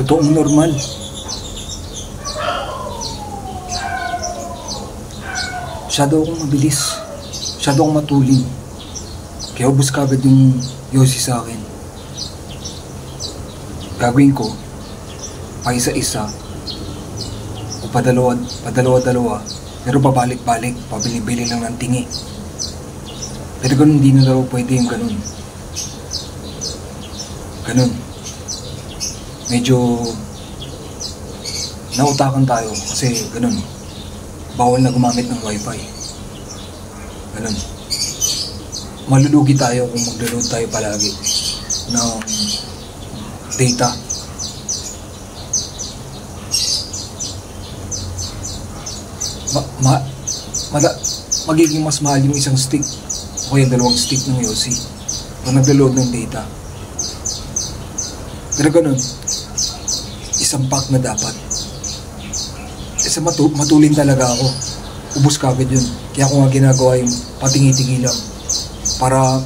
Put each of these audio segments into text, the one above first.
totoong normal. Masyado akong mabilis. Masyado akong matulin. Kaya ubos ka agad yung Yossi sa akin. Gagawin ko, pa isa-isa, o padalawa-dalawa, pero pabalik-balik, pabili-bili lang ng tingi. Pero ganun, hindi na daw pwede yung ganun. Ganun. Medyo nautakan tayo kasi ganun. Bawal na gumamit ng wifi. Ganun. Malulugi tayo kung maglo-load tayo palagi ng data. Magiging mas mahal yung isang stick o yung dalawang stick ng Yossi kung naglo-load ng data. Pero ganun, isang pack na dapat. Kasi matulin talaga ako. Ubus ka agad yun. Kaya ako nga ginagawa yung patingi-tingi lang para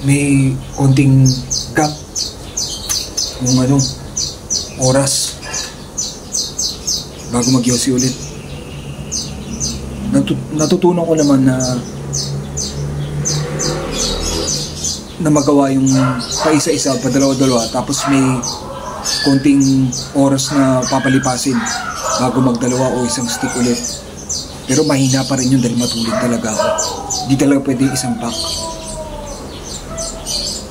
may konting gap yung oras bago mag-Yossi ulit. Natutunan ko naman na magawa yung paisa-isa, padalawa-dalawa, tapos may konting oras na papalipasin bago magdalawa o isang stick ulit. Pero mahina pa rin yun dahil matulid talaga ako. Hindi talaga pwede isang pack.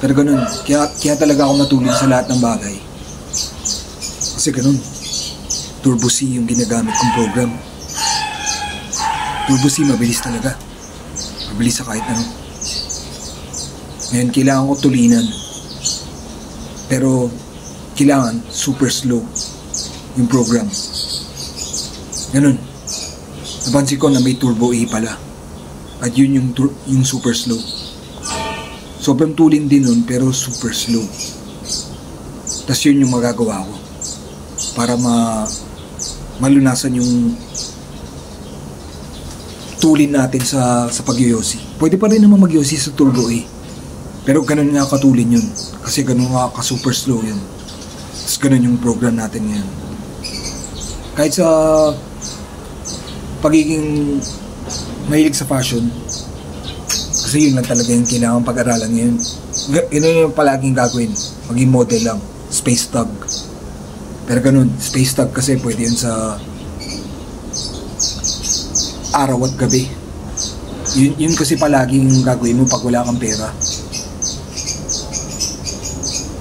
Pero ganun, kaya talaga ako matulid sa lahat ng bagay. Kasi ganun, Turbo C yung ginagamit kong program. Turbo C mabilis talaga. Mabilis sa kahit ano. Ngayon, kailangan ko tulinan. Pero, kailangan super slow yung program. Ganun. Napansin ko na may Turbo A pala. At yun yung super slow. Sobrang tulin din nun, pero super slow. Tas yun yung magagawa ko. Para malunasan yung tulin natin sa pag-Yossi. Pwede pa rin naman mag-Yossi sa Turbo A. Pero ganun nga katulin yun. Kasi ganun nga ka-super slow yun. Tapos ganun yung program natin ngayon. Kahit sa pagiging mahilig sa fashion, kasi yun lang talaga yung kailangan pag-aralan ngayon. Yun yung palaging gagawin. Maging model lang. Space tag. Pero ganun, space tag kasi pwede yun sa araw at gabi. Yun kasi palaging gagawin mo pag wala kang pera.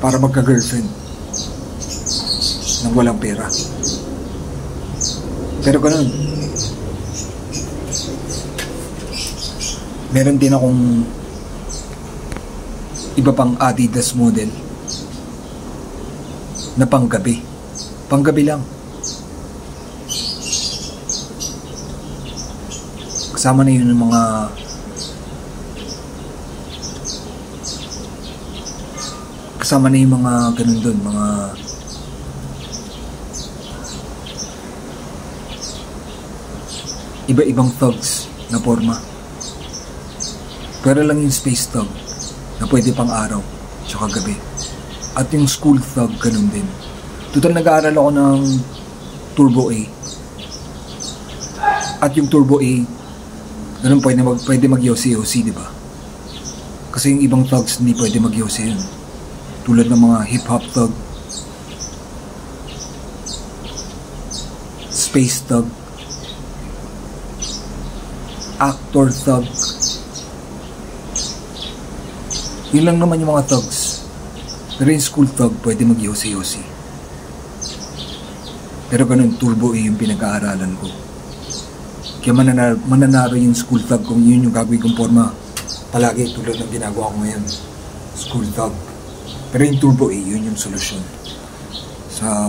Para magka-girlfriend nang walang pera. Pero ganun, meron din akong iba pang Adidas model na panggabi. Panggabi lang. Kasama na yun ng mga ganun dun, mga iba-ibang thugs na forma. Pero lang yung space thug na pwede pang araw tsaka gabi. At yung school thug ganun din. Total nag-aaral ako ng Turbo A. At yung Turbo A, ganun pwede mag-Yossi, di ba? Kasi yung ibang thugs hindi pwede mag-Yossi yun. Tulad ng mga hip-hop thug, space thug, actor thug. Yun lang naman yung mga thugs. Pero yung school thug, pwede mag-Yossi. Pero ganun, Turbo A yung pinag-aaralan ko. Kaya mananaro yung school thug kung yun yung gagawin kong forma. Palagi tulad ng ginagawa ko ngayon. School thug. Pero yung Turbo A, yun yung solusyon. Sa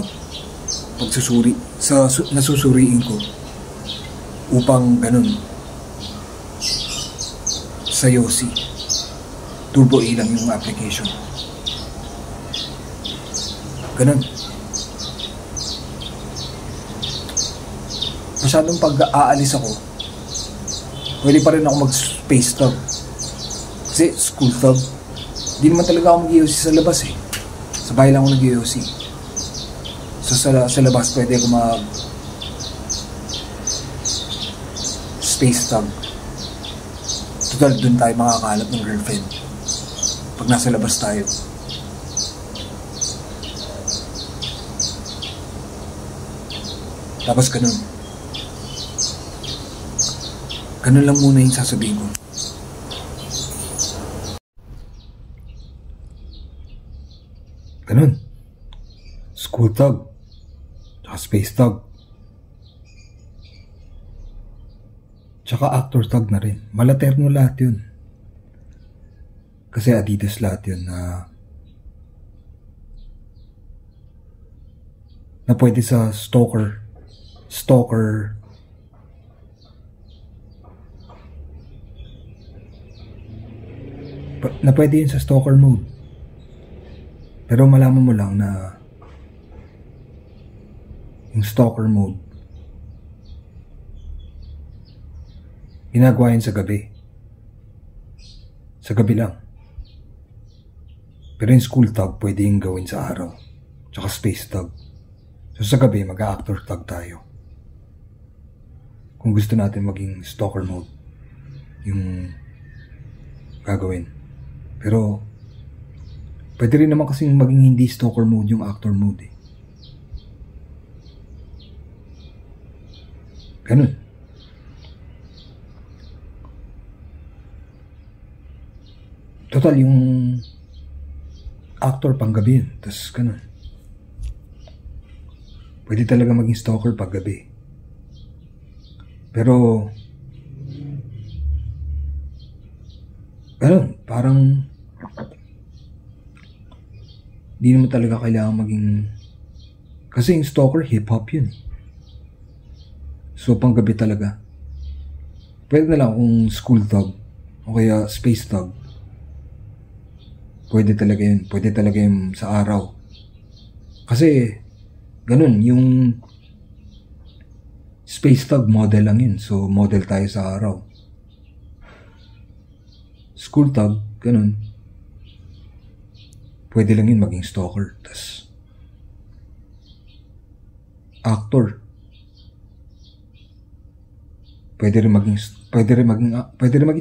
pagsusuri, sa nasusuriin ko. Upang ganun, sa Yossi, Turbo A lang yung application. Ganun. Masyadong pag-aalis ako, pwede pa rin ako mag-space thug. Kasi school thug, hindi naman talaga ako mag-Yossi sa labas eh. Sa bahay lang ako nag-yosi. So sa labas pwede ako mag space tag. Total dun tayo makakalap ng girlfriend pag nasa labas tayo. Tapos ganun. Ganun lang muna yung sasabihin ko. Ganun. School tag. Tsaka space tag. Tsaka actor tag na rin. Malaterno lahat yun. Kasi Adidas lahat yun na pwede sa stalker na pwede yun sa stalker mode. Pero malaman mo lang na yung stalker mode ginagawa yun sa gabi. Sa gabi lang. Pero yung school tag pwede yung gawin sa araw. Tsaka space tag. So sa gabi mag-actor tag tayo. Kung gusto natin maging stalker mode yung gagawin. Pero pwede rin naman kasing maging hindi stalker mode yung actor mode eh. Ganun. Total yung actor panggabi yun. Tapos ganun. Pwede talaga maging stalker paggabi. Pero ganun. Parang di naman talaga kailangan maging, kasi yung stalker hip-hop yun. So panggabi talaga. Pwede na lang kung school tag o kaya space tag. Pwede talaga yun. Pwede talaga yun sa araw. Kasi ganun, yung space tag model lang yun. So model tayo sa araw. School tag, ganun. Pwede lang yun maging stalker. Tas actor. Pwede rin maging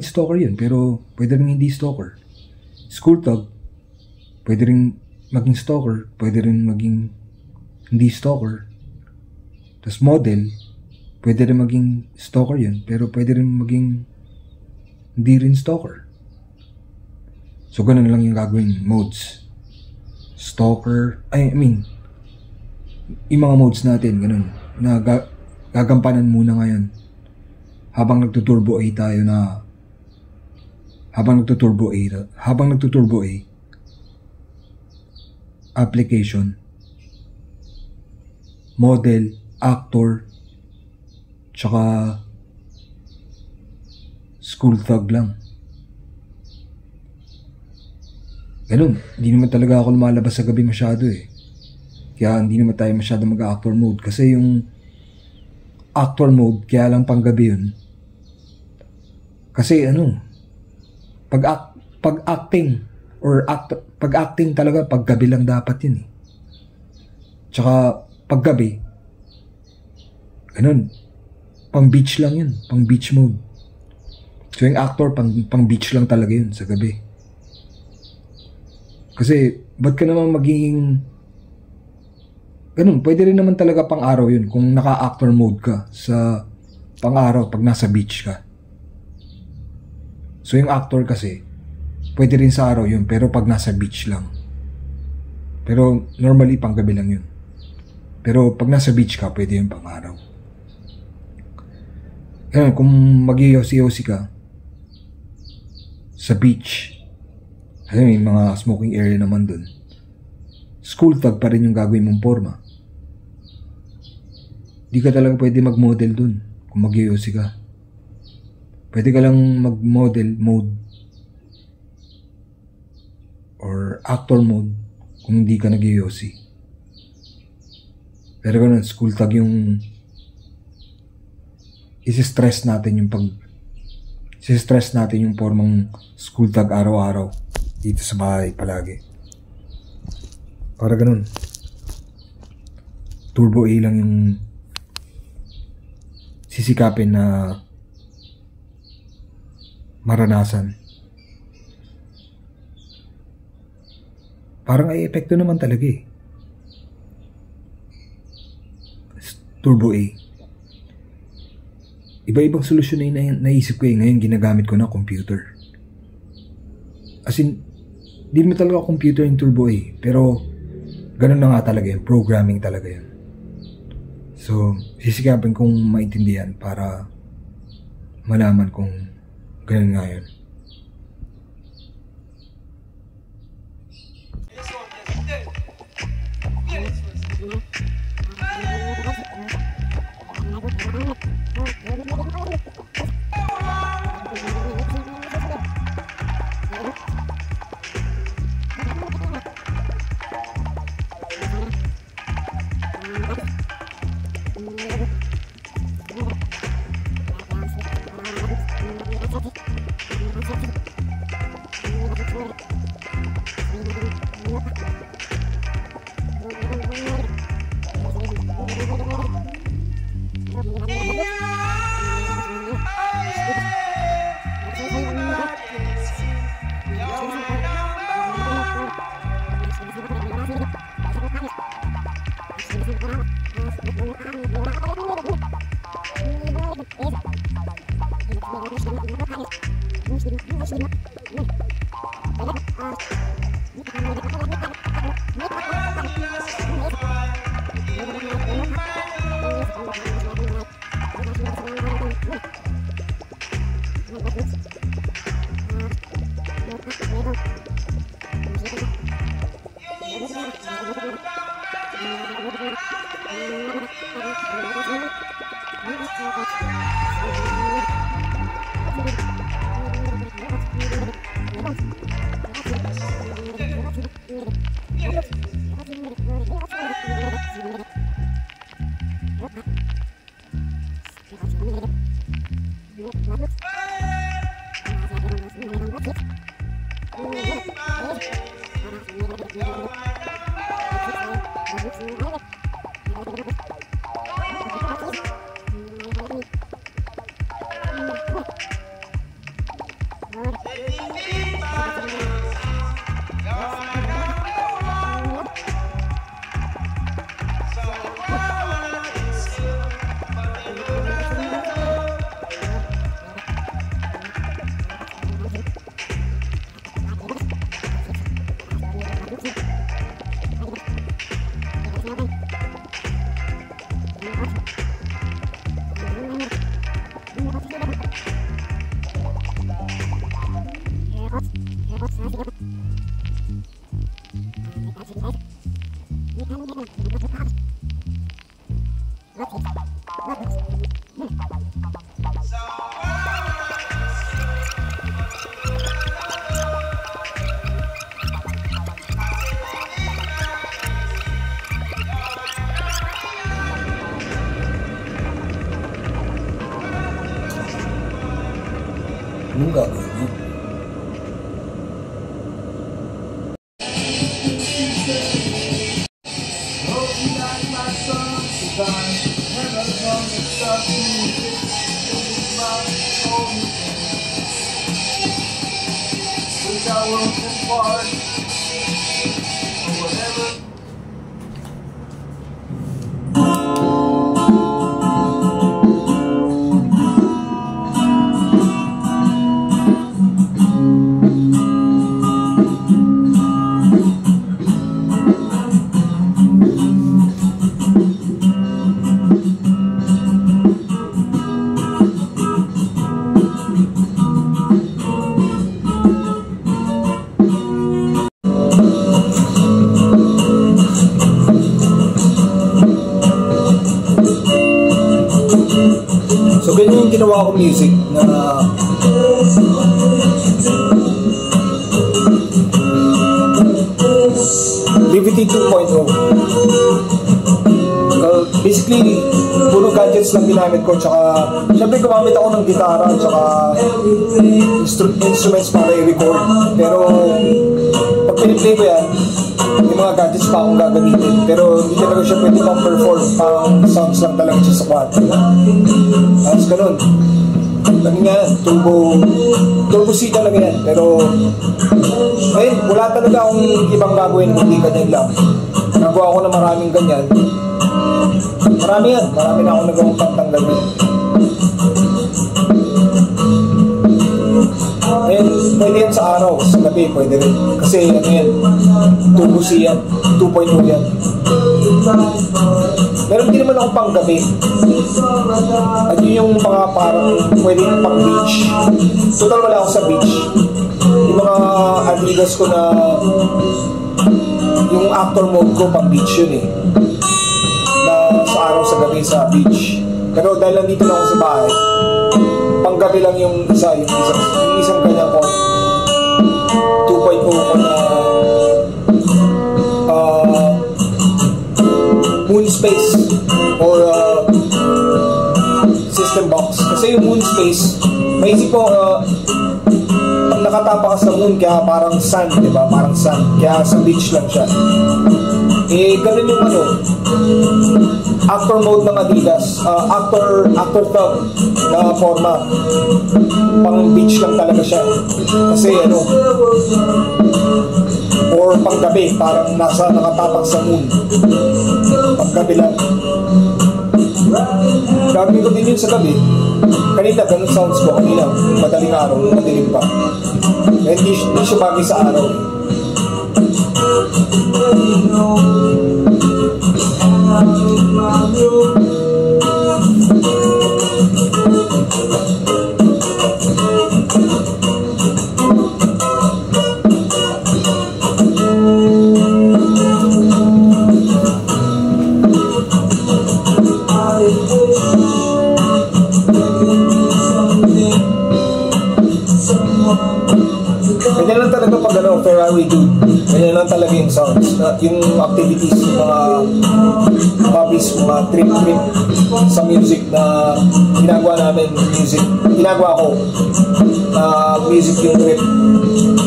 stalker yun, pero pwede rin hindi stalker. School tag, pwede rin maging stalker, pwede rin maging hindi stalker. Tas model, pwede rin maging stalker yun, pero pwede rin maging hindi rin stalker. So ganun lang yung gagawin modes. Stalker, yung mga modes natin, ganun, na gagampanan muna ngayon. Habang nagtuturbo A tayo na, habang nagtuturbo A, application, model, actor, tsaka school thug lang. Ganun, hindi naman talaga ako lumalabas sa gabi masyado eh. Kaya hindi naman tayo masyado mag-actor mode. Kasi yung actor mode, kaya lang pang gabi yun. Kasi pag-acting talaga, paggabi lang dapat yun eh. Tsaka paggabi, ganun, pang beach lang yun, pang beach mode. So yung actor, pang beach lang talaga yun sa gabi. Kasi, ba't ka naman magiging ganun, pwede rin naman talaga pang araw yun kung naka-actor mode ka sa pang araw pag nasa beach ka. So yung actor kasi, pwede rin sa araw yun, pero pag nasa beach lang. Pero normally pang gabi lang yun. Pero pag nasa beach ka, pwede yun pang araw. Kaya kung mag-yosi-yosi ka sa beach, kasi may mga smoking area naman dun, school tag pa rin yung gagawin mong forma. Di ka talaga pwede mag-model dun kung mag-yosi ka. Pwede ka lang mag-model mode or actor mode kung hindi ka nag-yosi. Pero ganun, school tag yung isi-stress natin yung formang school tag araw-araw dito sa bahay palagi. Para ganun. Turbo A lang yung sisikapin na maranasan. Parang ay epekto naman talaga eh. Turbo A. Iba-ibang solusyon na yung naisip ko eh. Ngayon ginagamit ko na computer. As in, di mo talaga computer yung Turbo A. Pero, ganun na nga talaga yun. Programming talaga yun. So, sisikapin kong maintindihan para malaman kung ganun nga yun. Anong gagawin mo? So ganyan yung ginawa ko music na Livity 2.0. Basically, puro gadgets lang ginamit ko, tsaka syempre gumamit ako ng gitara tsaka instruments para i-record. Pero pag piniplay ko yan, yung mga gadgets pa akong gagamitin. Pero hindi talaga siya pwede pang perform. Pang sounds lang talaga siya sa kwarto. Tapos ganun. Ano nga, turbo C talaga yan. Pero ayun, wala talaga akong ibang gagawin kundi ganyan lang. Nagawa ko na maraming ganyan. Marami yan. Marami na akong nagawang pagtanggal yan. And pwede yan sa araw, sa gabi pwede rin. Kasi ano yan, turbo C yan, 2.0 yan. Meron din naman akong pang gabi. At yun yung mga parang pwede pang beach. Total wala ako sa beach. Yung mga Adidas ko na yung actor mode ko pang beach yun eh. Na sa araw, sa gabi, sa beach. Pero dahil nandito lang ako sa bahay, panggabi lang yung isang ganyan ko 2.0 ko na moon space or system box. Kasi yung moon space, maisip ko pag nakatapa ka sa moon, kaya parang sun, diba? Parang sun, kaya sa beach lang siya. Eh, ganun yung ano, actor mode ng Adidas, actor thumb na forma, pang beach lang talaga siya. Kasi ano, or pang gabi, parang nakatapak sa moon, pang gabi lang. Gagawin ko din yun sa gabi. Kanina, ganun sounds ko. Kanina, madaling araw, madilim pa. Hindi siya bagay sa araw. Ganyan lang talaga pag ano, Ferrari dude. Ganyan lang talaga yung sounds, yung activities, yung mga hobbies, mga trip sa music na ginagawa namin. Ginagawa ko music yung trip.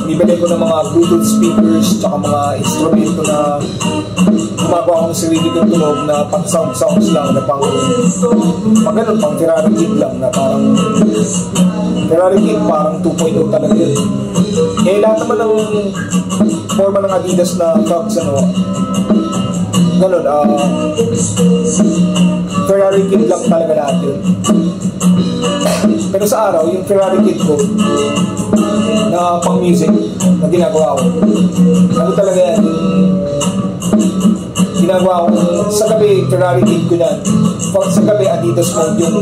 Bibili ko ng mga Bluetooth speakers tsaka mga instrumento na gumagawa ko ng sarili kong tunog na pang sounds lang, na pang ganun, pang Ferrari kit lang, na parang Ferrari kit, parang 2.0 talaga yun. Eh, lahat naman ng forma ng Adidas na thugs, ano, ganun, Ferrari kit lang talaga lahat yun. Pero sa araw, yung Ferrari kit ko na pang music na ginagawa ko, ano talaga yan, ginagawa ko sa gabi, Ferrari kit ko yan. Pag sa gabi, Adidas mode yung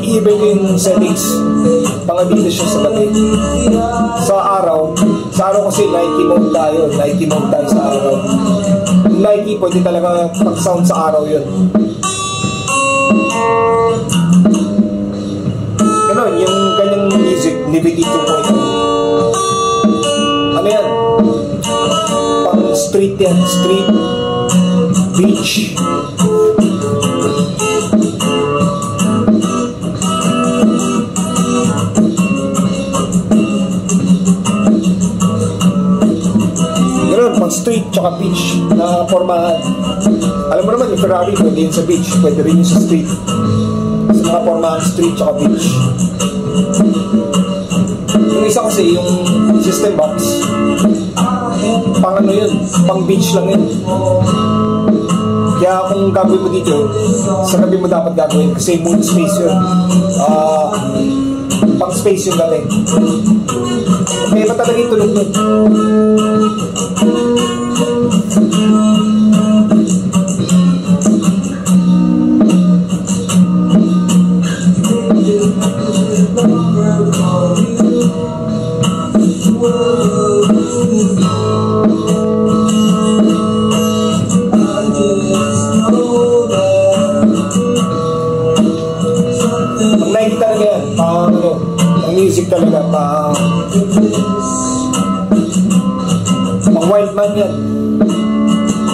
i-ibig ko yung settings, pang Adidas siya sa gabi. Sa araw kasi Nike mode tayo sa araw. Yung Nike, pwede talaga pag-sound sa araw yun. Ganun, yung kanyang music, Liberty 2.0. Ano yan? Pang street yan, street, beach. Ganun, pang street tsaka beach na formahan. Alam mo naman, yung Ferrari pwede yun sa beach, pwede rin yun sa street. Sa mga formahan street tsaka beach. Yung isa kasi, yung system box, pang ano yun, pang beach lang yun. Kaya kung gagawin mo dito, sa gabi mo dapat gagawin kasi moon space yun. Pang space yung galing. May iba talaga yung tulog nun. Nike talaga yan, ang music talaga, pang Wildman yan.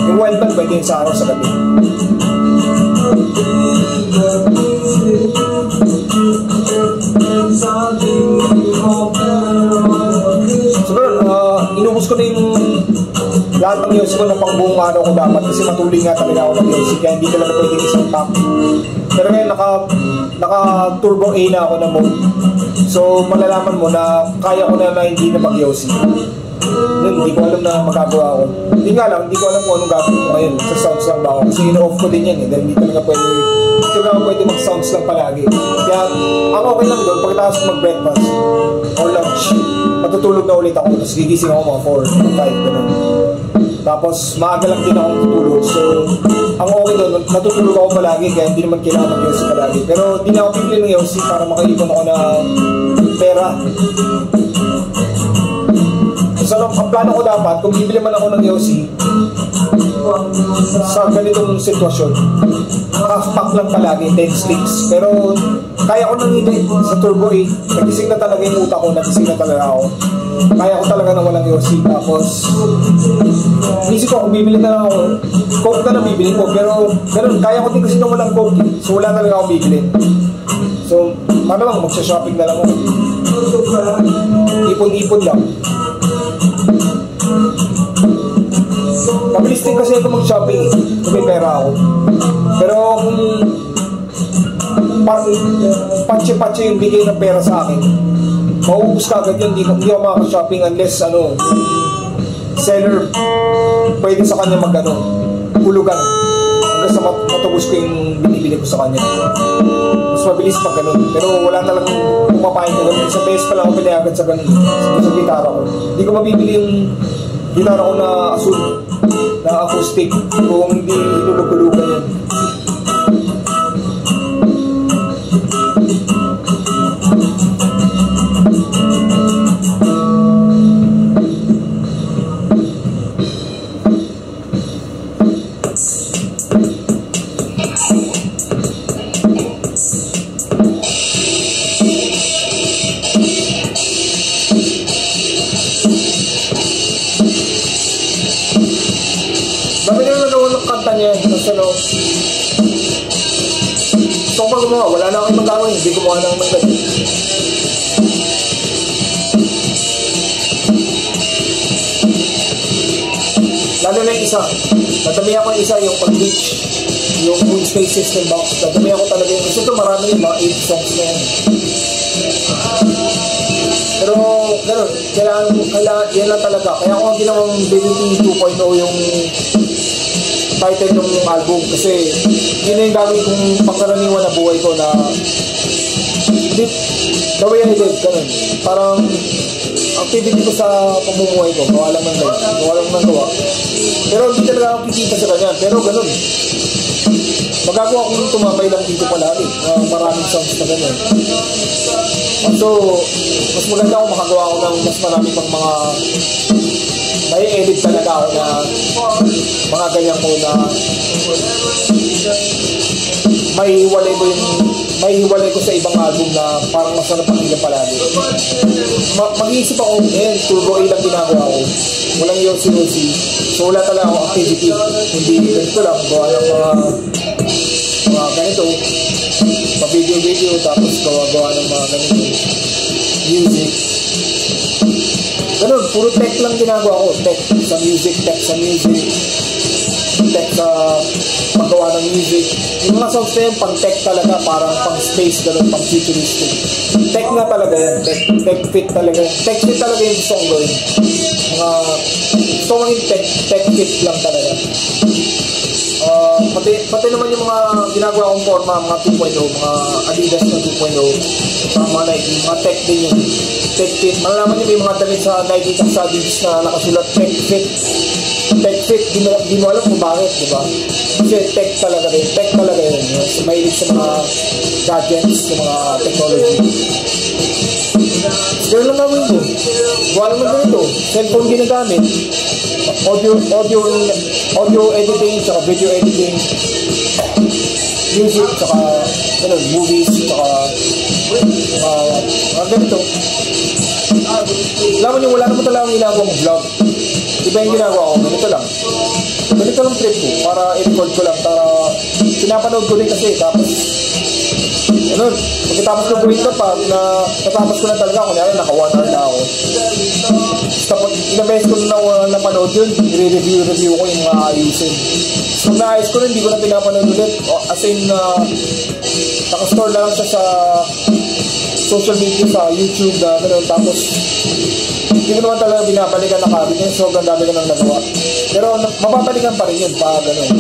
Yung Wildman pwede yun sa araw, sa gabi. So, inubos ko na yung lahat ng Yossi ko na pang buong araw ko dapat kasi matuloy nga talaga ako ng Yossi kaya hindi talaga pwedeng isang top. Pero ngayon naka turbo A na ako na mode. So malalaman mo na kaya ko na hindi na mag-Yossi. Yun, hindi ko alam na magagawa ko. Hindi ko alam kung anong gagawin ko ngayon. Sa sounds lang ba ako? Kasi ino-off ko din yan eh. Dahil hindi talaga pwede mag-sounds lang palagi. Kaya, ang okay lang doon, pagkatapos ko mag-breakfast or lunch, matutulog na ulit ako. Tapos gigising ako mga 4, 5, gano'n. Tapos, maaga lang din ako matutulog. So, ang okay doon, natutulog ako palagi, kaya hindi naman kailangan mag-Yossi palagi. Pero, hindi na ako pipili ng Yossi para makaipon ako ng pera. So, ang plano ko dapat, kung bibili man ako ng Yossi, sa ganitong sitwasyon, half-pack lang palagi, 10 sticks. Pero, kaya ko nang hindi sa Turbo 8. Nagising na talaga yung utak ko, nagising na talaga ako. Kaya ko talaga na walang Yossi. Tapos, isip ko, kung bibili na lang ako, Coke na bibili ko. Pero, ganun, kaya ko din kasi na walang Coke. So, wala talaga akong bibili. So, malamang magsha-shopping na lang ako. Ipon-ipon lang. Mabilis din kasi ako mag-shopping kung may pera ako. Pero kung patse-patse yung bigay ng pera sa akin, mauubos ka agad yun. Hindi ako makaka-shopping unless seller pwede sa kanya hulugan hanggang sa matubos ko yung binibili ko sa kanya. Mas mabilis pag ganun. Pero wala talagang pumapahin na ganun. Sa best pa lang ako pinayagan sa ganun. Sa gitara ko. Hindi ko mabibili yung gitara ko na asul, na acoustic, kung hindi hinulog-hulugan yan. So pag gumawa, wala na akong magawin, hindi gumawa na akong magawin. Lalo na yung isa, natamihan ko yung isa, yung pag-reach, yung full space system box, natamihan ko talaga yung kasi ito marami yung mga 8 songs na yan. Pero gano'n, kailangan yan lang talaga. Kaya ako ang ginawang BBT 2.0 yung title ng album kasi yun na yung gagawin kong pangkaraniwan na buhay ko na the way I live, ganun. Parang activity ko sa pamumuhay ko, gawa lang ng gawa. Pero hindi talaga ako kikita sa kanya, pero ganun. Magagawa kong tumambay lang dito palagi, maraming songs na ganun. So, mas maganda ako makagawa ako ng mas marami pang mga may edit talaga ako na mga ganyan ko na may hiwalay ko sa ibang album na parang masarap pakinggan palagi. Mag-iisip ako, Turbo A lang ginagawa ko. Walang Yossi. So wala talaga akong activity. Hindi ganito lang, gawa ng mga ganito, pa-video, tapos gawa ng mga ganito, music. Ganun, puro tech lang ginagawa ko. Tech sa music, tech sa paggawa ng music. Yung mga songs na yun, pang-tech talaga, parang pang-space, ganun, pang-futuristic. Tech nga talaga yan, tech fit talaga yan. Tech fit talaga yung gusto kong gawin. Gusto kong yung tech fit lang talaga. Pati naman yung mga ginagawa kong forma, mga 2.0, mga Adidas na 2.0, mga Nike, mga tech din yun. Tech fit. Malalaman nyo may mga damit sa Nike at sa Adidas na nakasulat tech fit. Tech fit, di mo alam kung bakit, di ba? Kasi tech talaga rin. Tech talaga yun. Mahilig sa mga gadgets, sa mga technology. Pero lang naman ito. Gawa naman ganito. Cellphone ginagamit. Audio editing, saka video editing. Music, saka movies, saka ganito. Alam mo nyo, wala naman talaga ang ginagawang vlog. Iba yung ginagawa ko, ganito lang trip ko, para i-record ko lang, para pinapanood ko din kasi, tapos Ganun. Pagkatapos ko gawin ito, pag natapos ko na talaga, kunyari naka 1 hour na ako. Tapos ilang beses ko na napanood yun, i-review ko yung mga ayusin. So naayos ko rin, hindi ko na pinapanood ulit. As in, nakastore na lang siya sa social media, sa YouTube na gano'n. Tapos hindi ko naman talaga binabalikan na kabin yun, sobrang dami ko nang nagawa. Pero mababalikan pa rin yun, pa gano'n.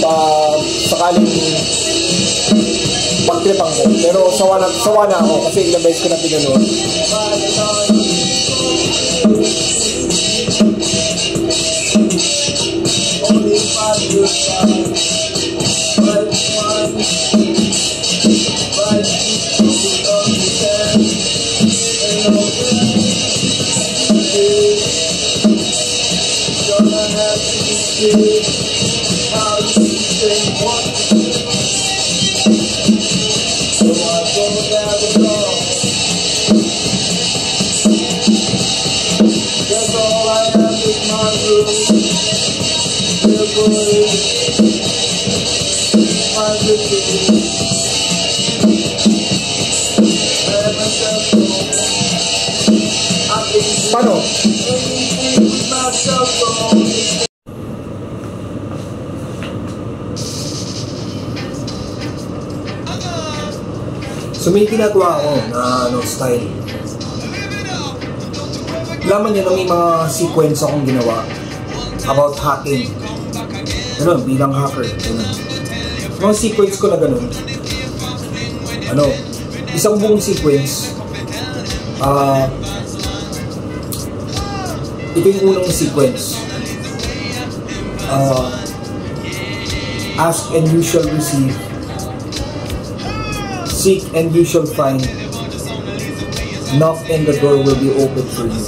Pa sakaling pagtripang ko. Pero sawa na ako kasi ilang beses ko na pinanood. Paano? So may ginagawa ako na style. Laman niya na may mga sequence akong ginawa about hacking. Ganun, bilang hacker. Ganun. Mga sequence ko na ganun. Isang buong sequence. Ito yung unang sequence. Ask and you shall receive. Seek and you shall find. Knock and the door will be open for you.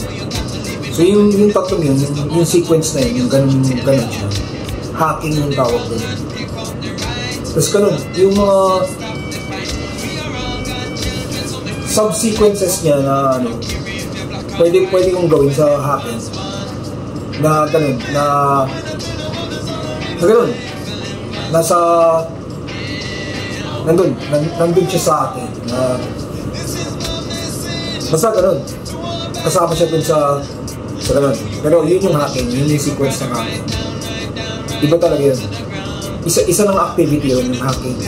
So yung tatlong yun, yung sequence na yun, yung ganun siya. Hacking yung tawag doon. Tapos ganun, yung mga subsequences niya na pwede kong gawin sa hacking. Na ganun, nandun siya sa akin. Basta ganun. Kasama siya dun sa ganun. Pero yun yung hacking, yun yung sequence ng hacking. Iba talaga yun. Isa ng activity yun, yung hacking.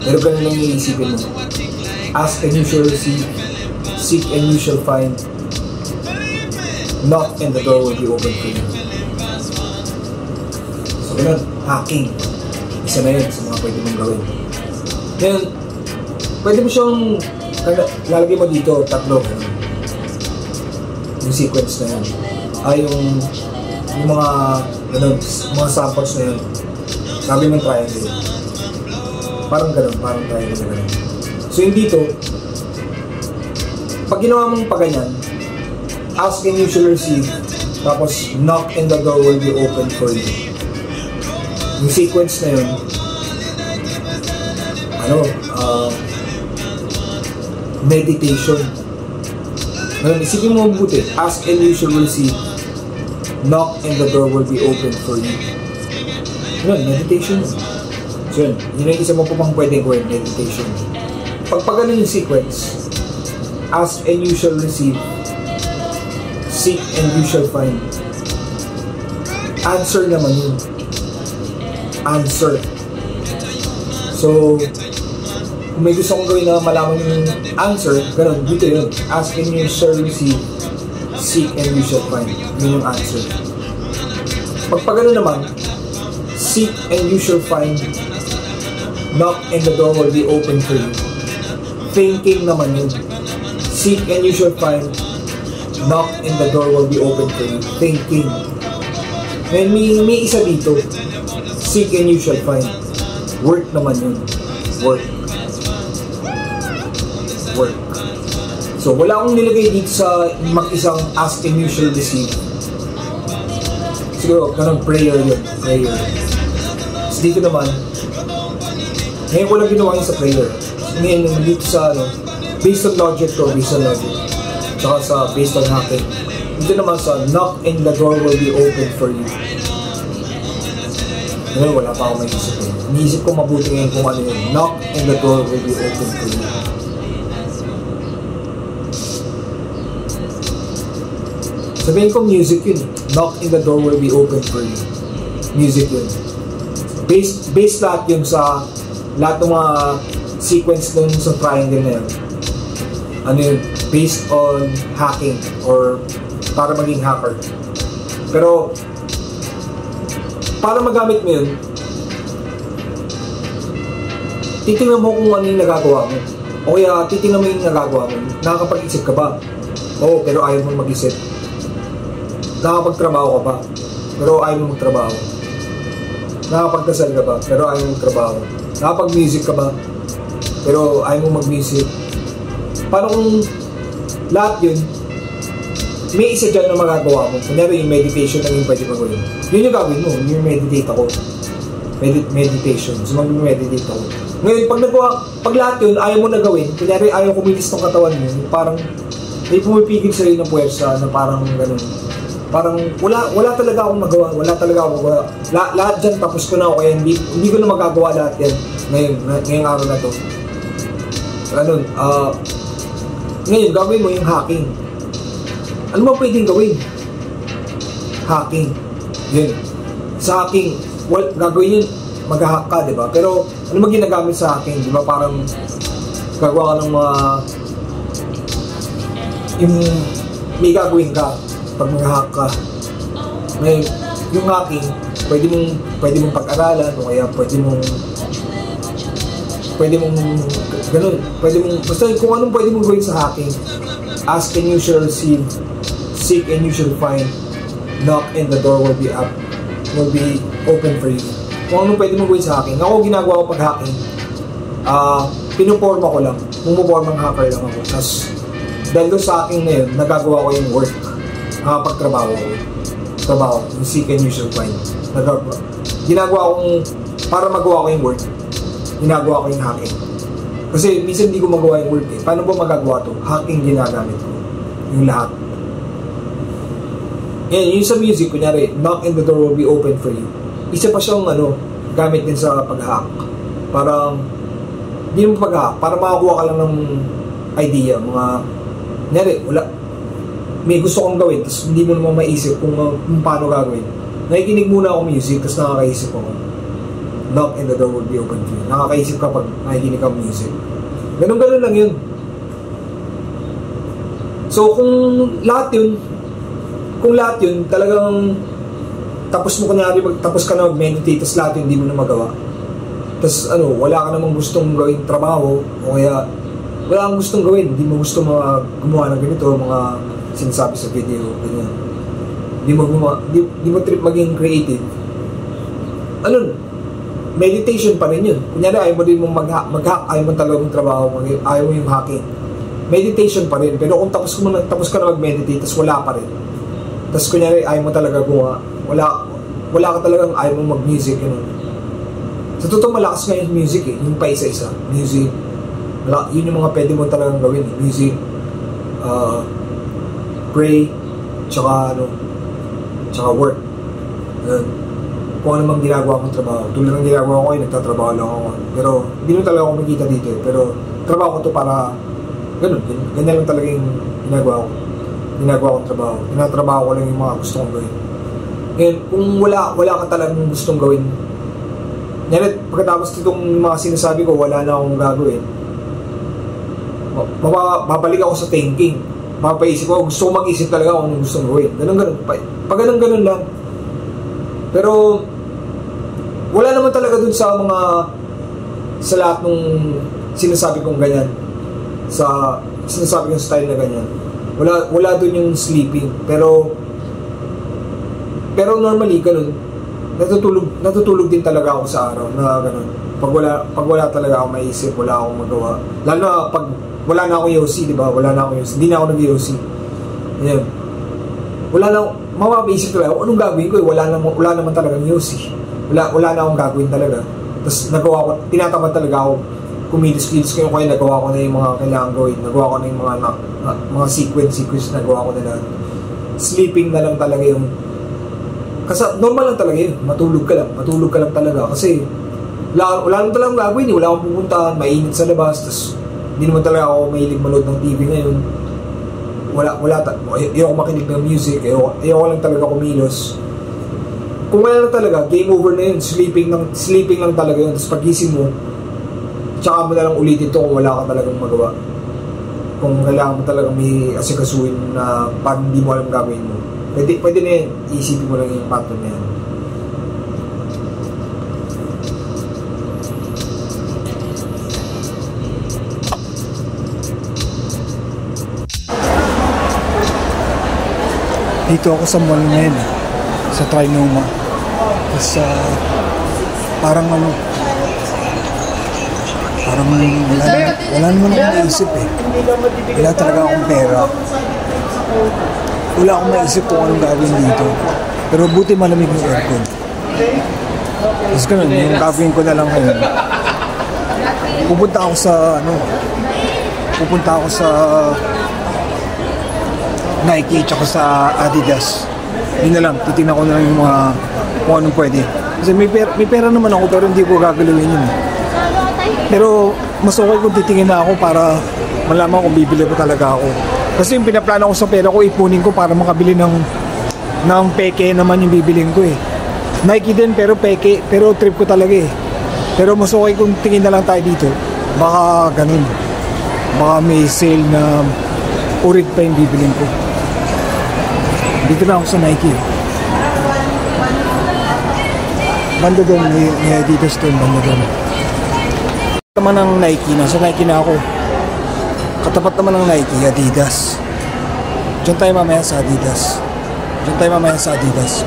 Pero ganun lang yung iisipin mo. Ask and you shall receive. Seek and you shall find. Knock and the door will be open for you. So ganun, hacking. Isa na yun sa mga pwede mong gawin. Ngayon, pwede mo siyang lalagay mo dito, tatlo. Yung sequence na yun. Yung mga ganun, mga samples na yun. Sabi mo triangle. Parang ganun, parang triangle na ganun. So yung dito, pag ginawa mong paganyan, ask and you shall receive, tapos knock and the door will be open for you. Yung sequence na yun, meditation. Isipin mo mabuti, ask and you shall receive, knock and the door will be open for you. Meditation. So yun yung isa mo po pang pwedeng gawin, meditation. Pag ganun yung sequence, ask and you shall receive, seek and you shall find. Answer naman yun. Answer. So, kung may gusto kong gawin na malaman yung answer, ganun, dito yun. Ask and you shall receive, seek and you shall find. Yun yung answer. Pag ganun naman, seek and you shall find, knock and the door will be open for you. Thinking naman yun. Seek and you shall find, knock and the door will be open for you. Thinking. Ngayon, may isa dito. Seek and you shall find. Work naman yun. Work. Work. So, wala akong nilagay dito sa mag-isang ask and you shall receive. Siguro, ganun, prayer yun. Prayer. So, dito naman, ngayon walang ginawa yun sa prayer. Ngayon, dito sa, based on logic to, based on logic. Tsaka sa based on hacking. Dito naman sa knock and the door will be open for you. Ngayon, wala pa ako maisip eh. Iniisip ko mabuti ngayon kung ano yun. Knock and the door will be open for you. Sabihin ko music yun. Knock and the door will be open for you. Music yun. Based lahat yun sa lahat ng mga sequence dun sa triangle na yun. Ano yun? Based on hacking or para maging hacker. Pero para magamit mo yun, titingnan mo kung ano yung nagagawa mo. O kaya titingnan mo yung nagagawa mo. Nakakapag-isip ka ba? Oo, pero ayaw mo mag-isip. Nakakapagtrabaho ka ba? Pero ayaw mo magtrabaho. Nakakapagdasal ka ba? Pero ayaw mo magtrabaho. Nakakapag-music ka ba? Pero ayaw mo mag-music. Paano kung lahat yun, may isa dyan na magagawa mo. Kunyari yung meditation lang yung pwede mo gawin. Yun yung gagawin mo. Yung meditate ako. Meditation. So mag-meditate ako. Ngayon, pag lahat yun, ayaw mo na gawin. Kunyari, ayaw kumilis ng katawan mo. Parang may pumipigil sa'yo ng puwersa na parang ganun. Parang wala talaga akong magawa. Wala talaga akong magawa. Lahat dyan, tapos ko na ako. Kaya hindi ko na magagawa lahat yan. Ngayong araw na to. Ganun. Ngayon, gagawin mo yung hacking. Ano ba pwedeng gawin? Hacking. Yun. Sa hacking, gagawin yun, mag-hack ka, di ba? Pero, ano ba ginagamit sa hacking? Di ba? Parang, gagawa ka ng mga, yung, may gagawin ka, pag mag-hack ka. Ngayon, yung hacking, pwede mong pag-aralan, o kaya pwede mong, ganun, basta kung anong pwede mong gawin sa hacking, ask and you shall receive, seek and you shall find, knock and the door will be open for you. Kung anong pwede mong gawin sa hacking. Ako, ginagawa ko pag hacking, pinuporma ko lang, mumupormang hacker lang ako. Tapos, dahil doon sa hacking na yun, nagagawa ko yung work, nakapagtrabaho ko. Trabaho, yung seek and you shall find. Ginagawa kong, para magawa ko yung work, ginagawa ko yung hacking. Kasi minsan hindi ko magawa yung work eh. Paano ba magagawa to? Hacking ginagamit ko. Yung lahat. Yan, yung sa music, kunyari, knock and the door will be open for you. Isa pa siyang gamit din sa pag-hack. Parang, hindi mo pag-hack, para makakuha ka lang ng idea, kunyari, may gusto kong gawin, tapos hindi mo naman maisip kung paano gagawin. Nakikinig muna ako music, tapos nakakaisip ako. Knock and the door will be open to you. Nakakaisip ka pag nakikinig ka music. Ganun lang yun. So, kung lahat yun, talagang tapos mo tapos ka na mag-meditate, tapos lahat yun hindi mo na magawa. Tapos wala ka namang gustong gawin trabaho, o kaya wala kang gustong gawin, hindi mo gusto gumawa ng ganito, mga sinasabi sa video, ganyan. Hindi mo trip maging creative. Meditation pa rin yun. Kunyari, ayaw mo din mong mag-hack, ayaw mo talagang trabaho, ayaw mo yung hacking. Meditation pa rin. Pero kung tapos ka na mag-meditate, tapos wala pa rin. Tapos kunyari, ayaw mo talaga gumawa, wala ka talagang ayaw mo mag-music, Sa totoo, malakas nga yung music eh. Yung pa isa-isa. Music. Yun yung mga pwede mo talagang gawin eh. Music. Pray. Tsaka work. Kung ano mang ginagawa kong trabaho. Tulad ng ginagawa ko ay nagtatrabaho lang ako. Pero hindi mo talaga ako makikita dito eh. Pero trabaho ko to para ganyan lang talaga yung ginagawa kong trabaho. Tinatrabaho ko lang yung mga gusto kong gawin. Ngayon, kung wala ka talagang gustong gawin, pagkatapos itong mga sinasabi ko, wala na akong gagawin, babalik ako sa thinking. Mapapaisip ko, gusto ko mag-isip talaga kung anong gustong gawin. Ganun. Pag ganun lang. Pero wala naman talaga dun sa lahat ng sinasabi kong ganyan, sa sinasabi kong style na ganyan, wala dun yung sleeping. Pero normally ganun, natutulog din talaga ako sa araw na ganun. Pag wala talaga ako maisip, wala akong magawa, lalo na pag wala na akong yosi, di ba? Hindi na ako nag-yosi. Yan. Wala na, mapapaisip talaga, anong gagawin ko eh? Wala naman talagang yosi. Wala na akong gagawin talaga. Tapos tinatamad talaga ako, kumilis-kilis ko yung kaya nagawa ko na yung mga kailangan gawin. Nagawa ko na yung mga sequence nagawa ko na lahat. Sleeping na lang talaga yung Kasi normal lang talaga yun, matulog ka lang talaga kasi wala lang talagang gagawin, wala akong pupuntahan, mainit sa labas, tapos hindi naman talaga ako mahilig manood ng TV ngayon. Ayoko makinig ng music, ayoko lang talaga kumilos. Kung wala lang talaga, game over na yun, sleeping lang talaga yun, tapos pagising mo, tsaka mo na lang ulitin ito kung wala ka talagang magawa. Kung kailangan mo talagang may asikasuhin na parang hindi mo alam gagawin mo, pwede na yun, iisipin mo lang yung pattern na yan. Dito ako sa mall ngayon, sa Trinoma. Tapos parang wala naman akong naisip eh. Wala talaga akong pera. Wala akong naisip kung anong gagawin dito. Pero buti malamig yung aircon. Tapos ganun, yung gagawin ko na lang ngayon. Pupunta ako sa Nike tsaka sa Adidas. Yun na lang, titignan ko na lang yung mga kung anong pwede. Kasi may pera naman ako pero hindi ko gagalawin yun. Pero mas okay kung titingin na ako para malaman kung bibili ko talaga ako. Kasi yung pinaplano ko sa pera ko, ipunin ko para makabili ng peke naman yung bibilin ko eh. Nike din pero peke, pero trip ko talaga eh. Pero mas okay kung tingin na lang tayo dito. Baka ganun. Baka may sale na urig pa yung bibilin ko. Dito na ako sa Nike. Banda doon, may Adidas doon, banda doon. Naman ng Nike, nasa Nike na ako. Katapat naman ng Nike, Adidas. Diyan tayo mamaya sa Adidas.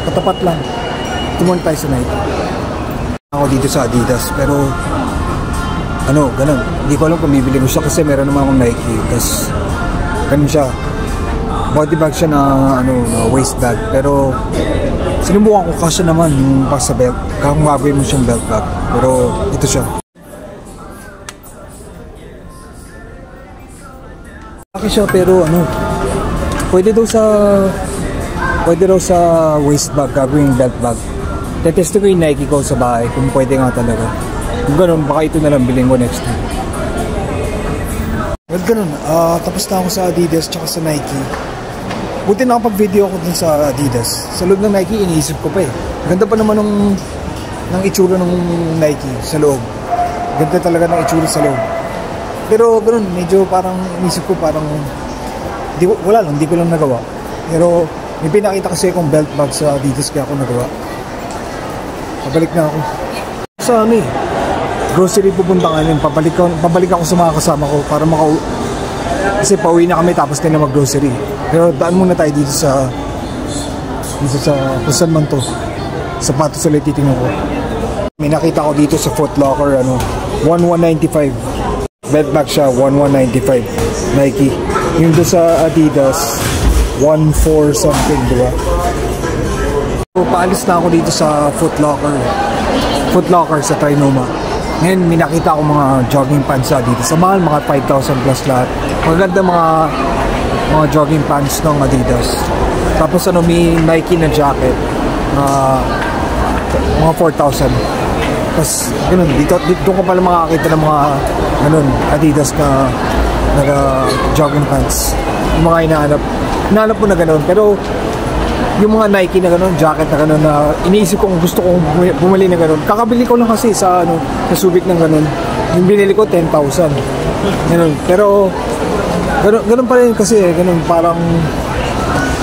Katapat lang. Tumunod tayo sa Nike. Ako dito sa Adidas, pero ganun. Hindi ko alam kung bibili ko siya kasi meron naman akong Nike. Tapos, ganun siya. Body bag siya na waist bag, pero sinubukan ko kasi naman yung pa sa belt, kung gagawin mo siyang belt bag, pero ito siya. Laki siya pero pwede daw sa waist bag, gagawin belt bag. Tetest ko yung Nike ko sa bahay kung pwede nga talaga. Kung ganun, baka ito na lang bilhin ko next time. Well, ganun, tapos na ako sa Adidas tsaka sa Nike. Buti nakapag-video ako dun sa Adidas. Sa loob ng Nike, iniisip ko pa eh. Ganda pa naman ng itsura ng Nike sa loob. Ganda talaga ng itsura sa loob. Pero ganun, medyo parang iniisip ko parang hindi ko lang nagawa. Pero may pinakita kasi akong belt bag sa Adidas kaya ako nagawa. Pabalik na ako. Sa grocery pupunta ngayon. Pabalik ako sa mga kasama ko para kasi pauwi na kami tapos tayo na mag-grocery. Pero daan muna tayo dito sa kung saan man to. Sapatos ulit titingnan ko. May nakita ko dito sa Foot Locker 1195. Belt bag siya 1195 Nike. Yung doon sa Adidas 14 something, diba? So, paalis na ako dito sa Foot Locker sa Trinoma. Ngayon, may nakita ko mga jogging pants sa Adidas. Sa mahal, mga 5,000 plus lahat. Maganda mga jogging pants ng Adidas. Tapos may Nike na jacket. Mga 4,000. Tapos, ganun. Dito ko pala makakita ng mga Adidas na jogging pants. Yung mga hinahanap ko na ganun. Pero, yung mga Nike na gano'n, jacket na gano'n na iniisip kong gusto kong bumili na gano'n. Kakabili ko lang kasi sa Subic ng gano'n. Yung binili ko 10,000. Gano'n. Pero gano'n pa rin kasi gano'n parang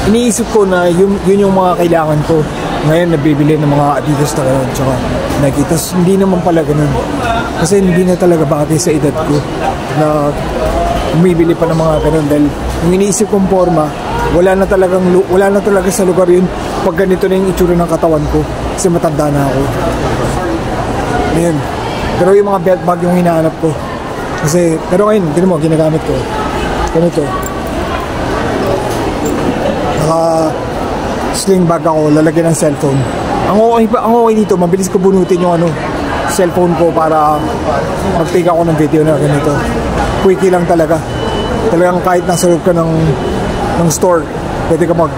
iniisip ko na yun yung mga kailangan ko. Ngayon nabibili ng mga Adidas na gano'n tsaka Nike. Tapos hindi naman pala gano'n. Kasi hindi na talaga bagay sa edad ko na umibili pa ng mga gano'n dahil yung iniisip kong forma wala na talaga sa lugar yun pag ganito na yung itsura ng katawan ko kasi matanda na ako. Ayun. Pero yung mga belt bag yung hinahanap ko kasi, pero ngayon hindi mo ginagamit ko ganito, naka sling bag ako, lalagyan ng cellphone. Ang okay dito, mabilis ko bunutin yung cellphone ko para mag-take ako ng video na ganito. Quickie lang talaga, talagang kahit nasa loob ka ng store, pwede mong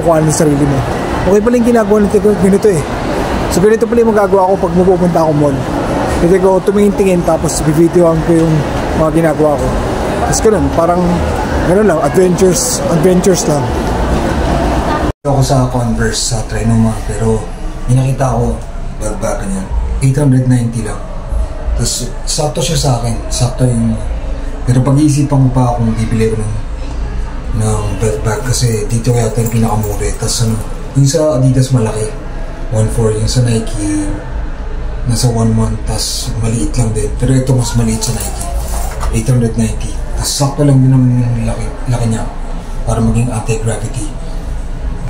kuhanin ng sarili mo. okay pala yung ginagawa nito ganito eh. So ganito pala yung magagawa ko pag mapupunta ako mall. Pwede ko tumingin-tingin tapos bibidyoan ko yung mga ginagawa ko. Tapos ganun, parang ganun lang, adventures lang. Ako sa Converse sa Trinoma, pero nakita ko bag niya 890 lang. Tapos sakto siya sa akin, sakto yung, pero pag-iisipan ko pa kung bibili ko ng belt bag kasi dito yata yung pinakamura. Tapos yung sa Adidas malaki 1.4, yung sa Nike nasa 1.1, tapos maliit lang din, pero ito mas maliit sa Nike 890. Tapos sakto lang din ang laki niya para maging anti-gravity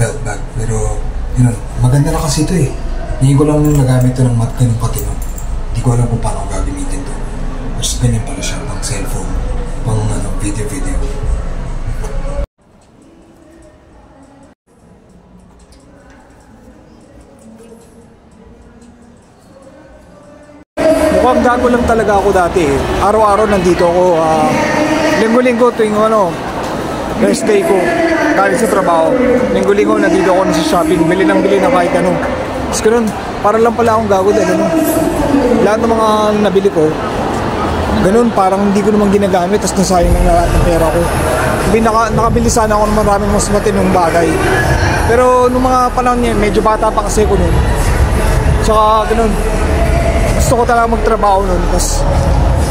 belt bag. Pero yun, maganda na kasi ito eh. Hindi ko lang nagamit ito ng ganun patino. Hindi ko alam kung paano gagamitin ito. Mas ganyan pala siya, pang cellphone, pang video. Mukhang gago lang talaga ako dati eh. Araw-araw nandito ako, linggo-linggo tuwing rest day ko galing sa trabaho. Linggo-linggo nandito ako sa shopping, bili na kahit ano. Tapos ganun, para lang pala akong gago dahil lahat ng mga nabili ko, ganun, parang hindi ko naman ginagamit, tapos nasayang lang lahat ng pera ko. Nakabili sana ako ng maraming mas matinong bagay. Pero nung mga panahon niya, medyo bata pa kasi ko nun. Tsaka ganun, gusto ko talaga magtrabaho nun, tapos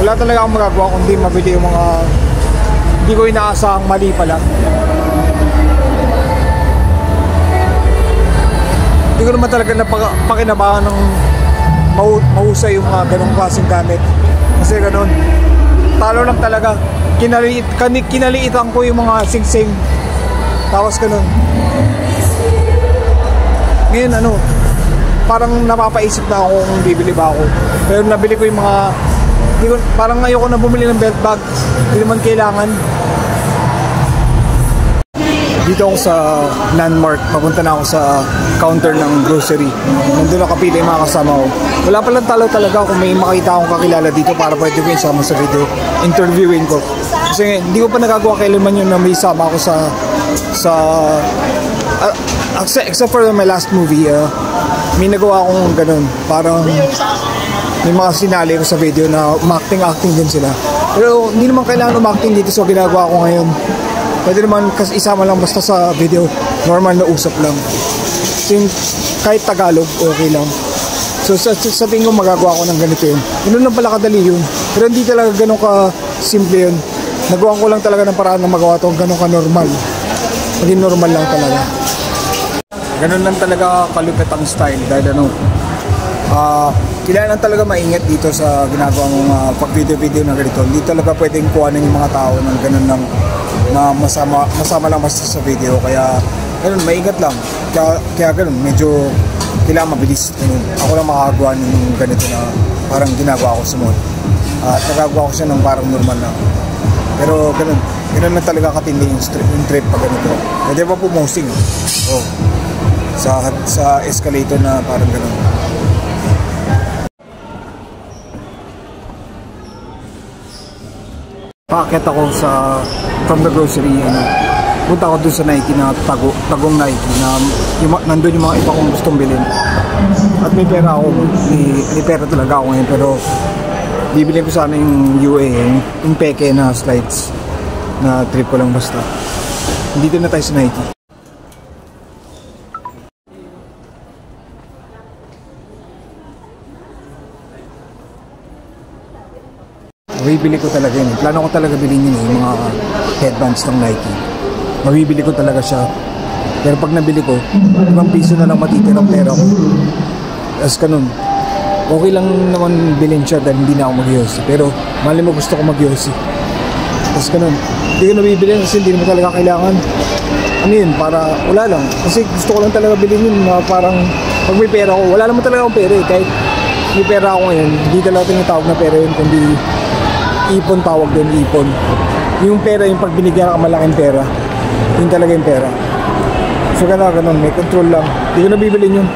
wala talaga akong magagawa kundi mabili yung mga hindi ko inaasahang mali pala. Hindi ko naman talaga napakinabangan ng mahusay yung mga ganong klaseng gamit. Kasi ganun, talo lang talaga. Kinaliitan ko yung mga sing-sing. Tapos ganun. Ngayon parang napapaisip na ako kung bibili ba ako. Pero nabili ko yung mga, parang ayoko na bumili ng belt bag. Hindi naman kailangan. Dito ako sa Landmark, papunta na ako sa counter ng grocery. Nandun nakapila yung mga kasama ko. Wala palang talo talaga kung may makita akong kakilala dito para pwede ko isama sa video. Interviewin ko. Kasi hindi ko pa nagagawa kailanman yun na may isama ako except for my last movie, may nagawa akong ganun. Parang may mga sinali ko sa video na acting din sila. Pero hindi naman kailangan umakting dito sa ginagawa ko ngayon. Pwede naman kasi isama lang basta sa video, normal na usap lang. So, kahit Tagalog, okay lang. So sa tingin ko magagawa ko ng ganito yun. Ganun lang pala kadali yun. Pero hindi talaga ganun ka simple yun. Nagawa ko lang talaga ng paraan na magawa ito ganun ka normal. Maging normal lang talaga. Ganun lang talaga kalupit ang style dahil kailangan talaga maingat dito sa ginagawa mong pag-video na ganito. Hindi talaga pwedeng kuhanin yung mga tao ng ganun lang na masama lang basta sa video. Kaya ganun, maingat lang. Kaya ganun, medyo kailangan mabilis. Ganun. Ako lang makakagawa ng ganito na parang ginagawa ko sa mall. At nagagawa ko siya ng parang normal na. Pero ganun na talaga katindi yung trip pag ganito. Pwede pa pumosing. Oh. Sa escalator na parang ganun. Paakyat ako from the grocery, punta ako dun sa Nike na tagong Nike na nandun yung mga iba kong gustong bilhin. At may pera ako, may pera talaga ako ngayon, pero bibili ko sana yung UA, yung peke na slides na trip ko lang basta. Dito na tayo sa Nike. Mabibili ko talaga yun. Plano ko talaga bilhin yun yung mga headbands ng Nike. Mabibili ko talaga siya. Pero pag nabili ko, 5 piso na lang matitirang pera ko. As ganun. Okay lang naman bilhin siya dahil hindi na ako mag-Yossi. Pero mali mo gusto ko mag-Yossi. As ganun. Hindi ko nabibili kasi hindi naman talaga kailangan. Ano yun? Para wala lang. Kasi gusto ko lang talaga bilhin yun. Parang pag may pera ko, wala naman talaga akong pera eh. Kahit may pera ako ngayon, hindi talaga tinatawag na pera yun. Kundi ipon, tawag din ipon. Yung pera, yung pag binigyan ka malaking pera, yun talaga yung pera. So ganun, may control lang. Hindi ko nabibilin yun.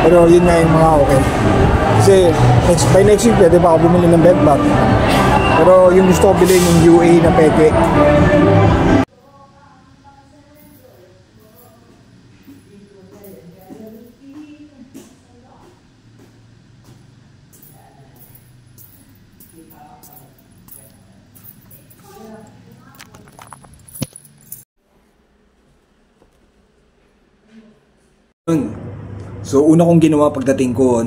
Pero yun nga yung mga okay. Kasi by next week pwede pa ako bumili ng belt bag. Pero yung gusto ko bilhin yung UA na peke. So una kong ginawa pagdating ko,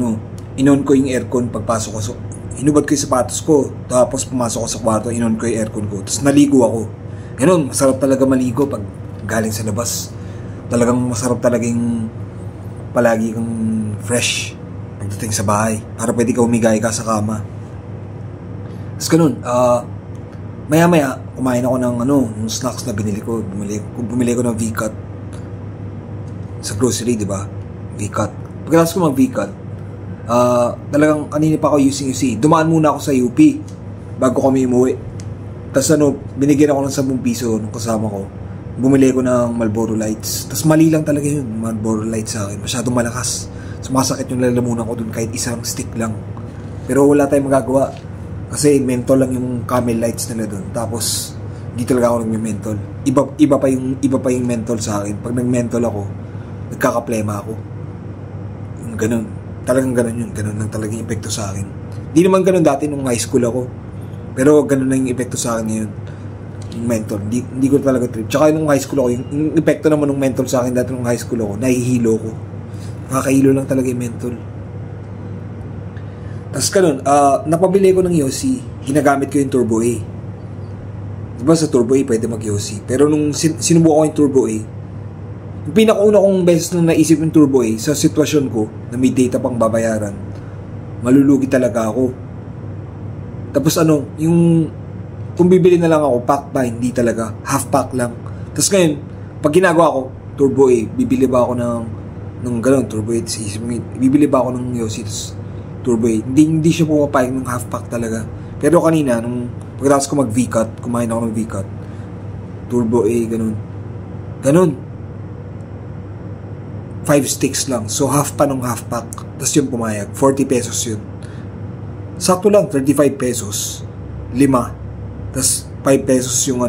inon ko yung aircon pagpasok ko. So, hinubad ko yung sapatos ko, tapos pumasok ko sa kwarto, inon ko yung aircon ko, tapos naligo ako. Ganun, masarap talaga maligo pag galing sa labas. Talagang masarap talagang palagi kang fresh pagdating sa bahay, para pwede ka umigay ka sa kama. Tapos ganun, maya kumain ako ng yung snacks na binili ko. Bumili ko ng V-Cut sa grocery, di ba? V-Cut. Pagkatapos ko mag V-Cut, talagang kanina pa ako using UC. Dumaan muna ako sa UP bago kami umuwi. Tapos binigyan ako ng 10 piso nung kasama ko. Bumili ko ng Marlboro Lights. Tapos mali lang talaga yun, Marlboro Lights sa akin. Masyadong malakas. Sumasakit yung lalamunan ko dun kahit isang stick lang. Pero wala tayong magagawa. Kasi menthol lang yung Camel Lights nila dun. Tapos hindi talaga ako nagme-menthol. Iba pa yung menthol sa akin. Pag nag-menthol ako, nagkakaplema ako. Ganun. Talagang ganun yun. Ganun lang talagang epekto sa akin. Hindi naman ganun dati nung high school ako. Pero ganun na yung epekto sa akin ngayon. Yung menthol. Hindi ko talaga trip. Tsaka nung high school ako, yung epekto naman ng menthol sa akin dati nung high school ako, nahihilo ko. Nakakahilo lang talaga yung menthol. Tapos ganun, napabili ko ng Yossi. Ginagamit ko yung Turbo A. Diba sa Turbo A pwede mag-Yossi. Pero nung sinubukan ko yung Turbo A, yung pinakauna kong beses na naisip yung Turbo A sa sitwasyon ko na may data pang babayaran, malulugi talaga ako. Tapos yung kung bibili na lang ako, pack ba? Hindi talaga. Half pack lang. Tapos ngayon, pag ginagawa ko, Turbo A, bibili ba ako ng gano'n, Turbo A, bibili ba ako ng Yossi, Turbo A. Hindi siya pumapayag ng half pack talaga. Pero kanina, nung pagkatapos ko mag V-Cut, kumain ako ng V-Cut, Turbo A, ganun. 5 sticks lang. So, half pa nung half pack. Tapos yung pumayag. 40 pesos yun. Sakto lang, 35 pesos. 5. Tapos, 5 pesos yung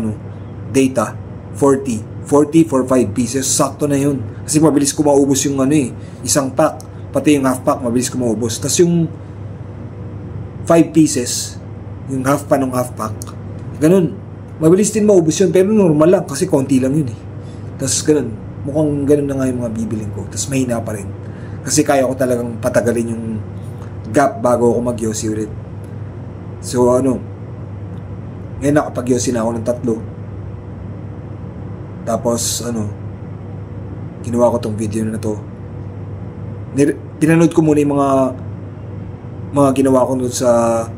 data. 40 for 5 pieces. Sakto na yun. Kasi mabilis ko maubos yung isang pack. Pati yung half pack, mabilis ko maubos. Tapos yung 5 pieces, yung half pa nung half pack, ganun. Mabilis din maubos yun. Pero normal lang, kasi konti lang yun eh. Tapos ganun. Mukhang ganun na nga yung mga bibiling ko. Tapos mahina pa rin. Kasi kaya ko talagang patagalin yung gap bago ako mag-Yossi ulit. So ngayon nakapag-Yossi na ako ng 3. Tapos ginawa ko tong video na to. Pinanood ko muna yung mga ginawa ko doon sa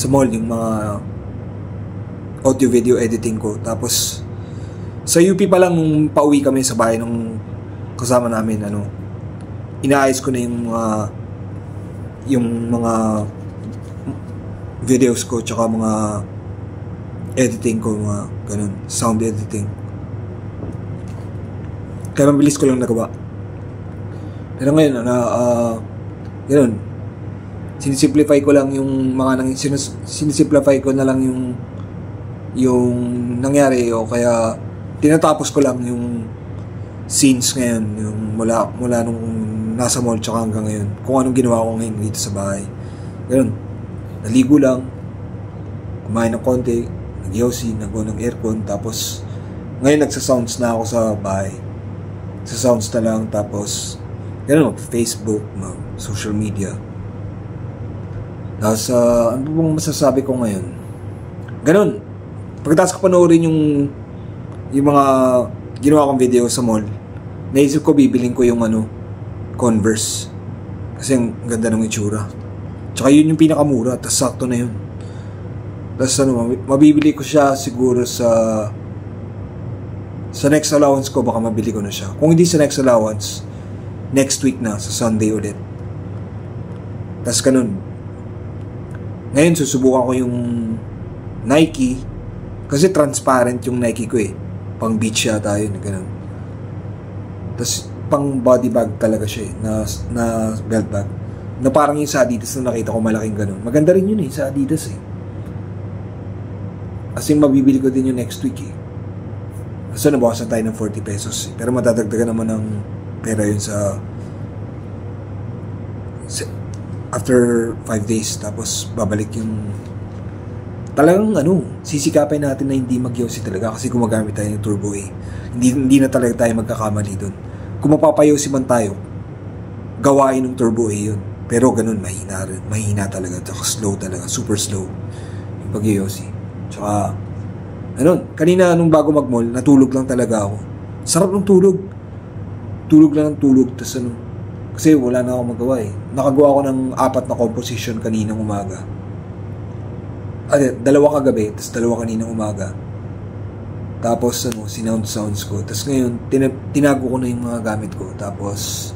mall, yung mga audio video editing ko. Tapos sa UP pa lang, nung pauwi kami sa bahay nung kasama namin, inaayos ko na yung mga videos ko, tsaka mga editing ko, mga ganun, sound editing. Kaya mabilis ko lang nagawa. Pero ngayon, ganun, sinisimplify ko lang yung mga sinisimplify ko na lang yung nangyari, o kaya tinatapos ko lang yung scenes ngayon, yung mula nung nasa mall tsaka hanggang ngayon, kung anong ginawa ko ngayon dito sa bahay. Ganun, naligo lang, kumain ng konti, nag-Yossi, nagawa ng aircon, tapos ngayon nagsa-sounds na ako sa bahay. Sa sounds na lang, tapos ganun, Facebook, social media. Tapos ano bang masasabi ko ngayon? Ganun, pagkatapos ko panoorin yung mga ginawa kong video sa mall, naisip ko bibiling ko yung Converse. Kasi ang ganda ng itsura. Tsaka yun yung pinakamura, tas sakto na yun. Tas mabibili ko siya siguro sa next allowance ko, baka mabili ko na siya. Kung hindi sa next allowance, next week na, sa Sunday ulit. Tas ganun. Ngayon susubukan ko yung Nike, kasi transparent yung Nike ko eh. Pang beach yata yun, ganun. Tapos pang body bag talaga siya eh, na belt bag. Na parang yung sa Adidas na nakita ko malaking ganun. Maganda rin yun eh, sa Adidas eh. Kasi mabibili ko din yung next week eh. So nabawasan tayo ng 40 pesos eh. Pero madadagdagan naman ng pera yun sa after 5 days. Tapos babalik yung talagang sisikapin natin na hindi mag-Yossi talaga kasi gumagamit tayo ng Turbo A. Hindi na talaga tayo magkakamali doon. Kung mapapayosi man tayo, gawain ng Turbo A yun. Pero ganun, mahina talaga. Tsaka slow talaga, super slow yung pag-Yossi. Tsaka, kanina nung bago mag-mall, natulog lang talaga ako. Sarap ng tulog. Tulog lang ng tulog. Tapos kasi wala na akong magawa eh. Nakagawa ko ng 4 na composition kaninang umaga. 2 kagabi, tapos 2 kaninang umaga. Tapos sounds ko. Tapos ngayon, tinago ko na yung mga gamit ko. Tapos,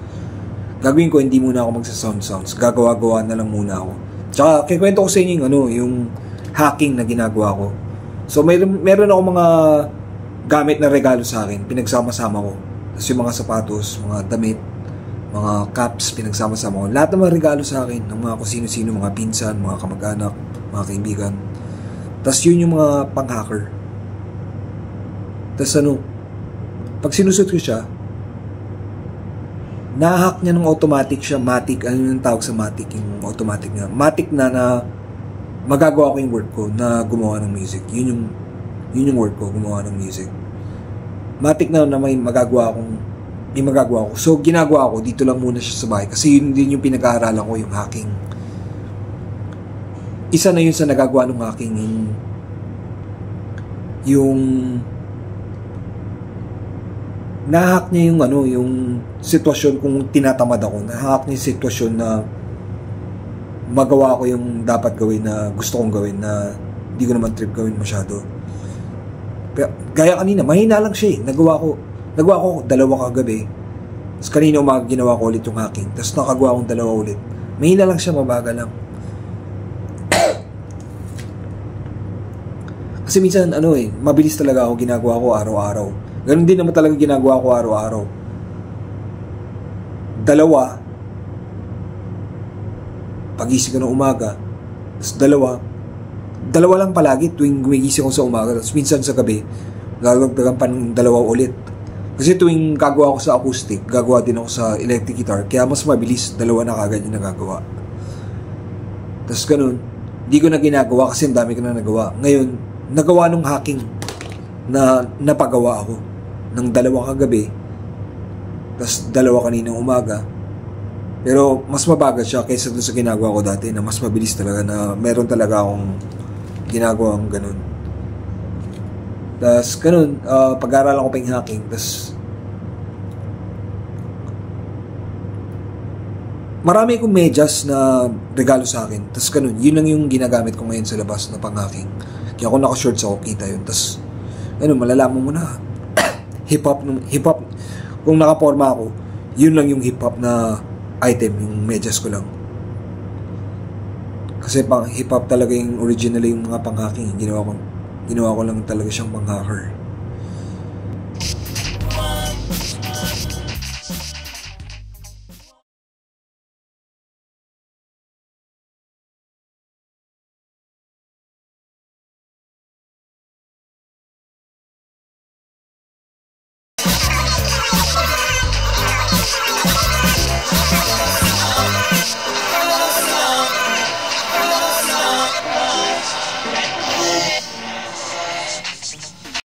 gagawin ko, hindi muna ako magsa-sounds. Gagawa-gawa na lang muna ako. Tsaka, kikwento ko sa inyo yung hacking na ginagawa ko. So, meron ako mga gamit na regalo sa akin. Pinagsama-sama ko. Tapos yung mga sapatos, mga damit, mga caps, pinagsama-sama ko. Lahat ng mga regalo sa akin, ng mga kung sino-sino, mga pinsan, mga kamag-anak, mga kaibigan. Tapos yun yung mga pang-hacker. Tapos pag sinusot ko siya, na-hack niya ng automatic siya, matic, ano yung tawag sa matic, yung automatic niya. Matic na magagawa ko yung work ko na gumawa ng music. Yun yung work ko, gumawa ng music. Matic na may magagawa ko. So, ginagawa ko, dito lang muna siya sa bahay. Kasi yun din yung pinag-aaralan ko, yung hacking. Isa na yun sa nagagawa ng hacking, yung na-hack niya yung sitwasyon kung tinatamad ako. Na-hack niya yung sitwasyon na magawa ko yung dapat gawin na gusto kong gawin na hindi ko naman trip gawin masyado. Pero, gaya kanina, mahina lang siya eh. Nagawa ko 2 kagabi. Tapos kanina umaga ginawa ko ulit yung hacking. Tapos nakagawa akong 2 ulit. Mahina lang siya, mabagal lang. Kasi minsan, mabilis talaga ako ginagawa ko araw-araw. Ganun din naman talaga ginagawa ko araw-araw. 2, pagising ko ng umaga, tapos 2 lang palagi tuwing gumigising ko sa umaga, tapos minsan sa gabi, gagawin pa ng 2 ulit. Kasi tuwing gagawa ko sa acoustic, gagawa din ako sa electric guitar, kaya mas mabilis, 2 na kagad yung nagagawa. Tapos ganun, hindi ko na ginagawa kasi ang dami ko na nagawa. Ngayon, nagawa nung hacking na napagawa ako ng 2 kagabi, tapos 2 kaninang umaga. Pero mas mabagal siya kaysa doon sa ginagawa ko dati na mas mabilis talaga, na meron talaga akong ginagawang ganun. Tapos ganun, pag-aaralan ko pa yung hacking. Tapos marami akong medyas na regalo sa akin. Tapos ganun, yun lang yung ginagamit ko ngayon sa labas na pang-hacking. Kaya kung naka-shorts ako, kita yun. Tapos malalaman mo na hip-hop, kung nakaporma ako, yun lang yung hip-hop na item, yung medyas ko lang. Kasi pang hip-hop talaga yung originally yung mga pang-hacking. Ginawa ko lang talaga siyang pang-hacker.